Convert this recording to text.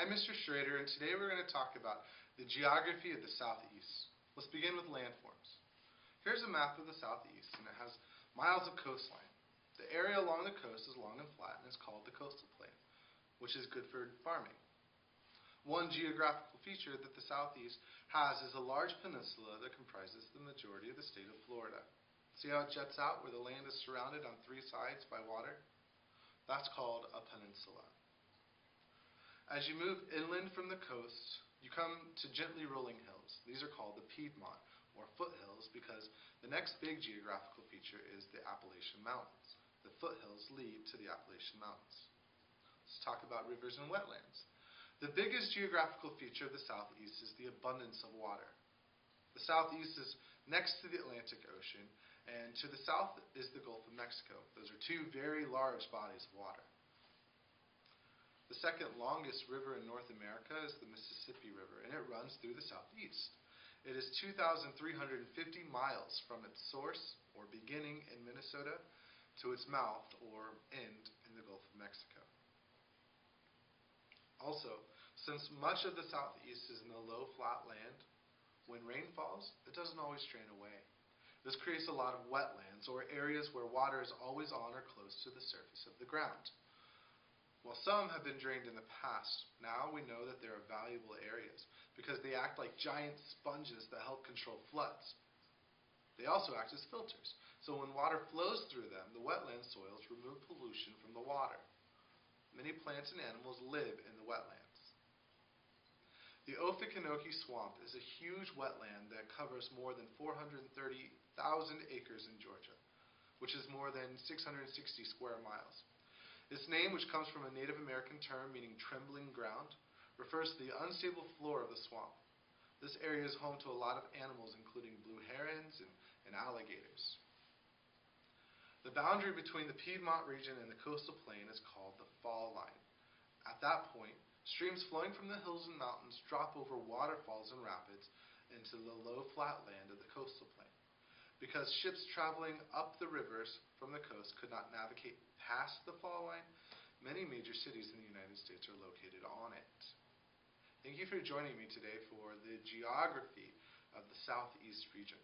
I'm Mr. Schrader, and today we're going to talk about the geography of the Southeast. Let's begin with landforms. Here's a map of the Southeast, and it has miles of coastline. The area along the coast is long and flat, and is called the coastal plain, which is good for farming. One geographical feature that the Southeast has is a large peninsula that comprises the majority of the state of Florida. See how it juts out where the land is surrounded on three sides by water? That's called a peninsula. As you move inland from the coast, you come to gently rolling hills. These are called the Piedmont, or foothills, because the next big geographical feature is the Appalachian Mountains. The foothills lead to the Appalachian Mountains. Let's talk about rivers and wetlands. The biggest geographical feature of the Southeast is the abundance of water. The Southeast is next to the Atlantic Ocean, and to the south is the Gulf of Mexico. Those are two very large bodies of water. The second longest river in North America is the Mississippi River, and it runs through the Southeast. It is 2,350 miles from its source, or beginning in Minnesota, to its mouth, or end, in the Gulf of Mexico. Also, since much of the Southeast is in the low, flat land, when rain falls, it doesn't always drain away. This creates a lot of wetlands, or areas where water is always on or close to the surface of the ground. While some have been drained in the past, now we know that they are valuable areas because they act like giant sponges that help control floods. They also act as filters, so when water flows through them, the wetland soils remove pollution from the water. Many plants and animals live in the wetlands. The Okefenokee Swamp is a huge wetland that covers more than 430,000 acres in Georgia, which is more than 660 square miles. This name, which comes from a Native American term meaning trembling ground, refers to the unstable floor of the swamp. This area is home to a lot of animals, including blue herons and alligators. The boundary between the Piedmont region and the coastal plain is called the fall line. At that point, streams flowing from the hills and mountains drop over waterfalls and rapids into the low flat land of the coastal plain. Because ships traveling up the rivers from the coast could not navigate past the fall line, many major cities in the United States are located on it. Thank you for joining me today for the geography of the Southeast region.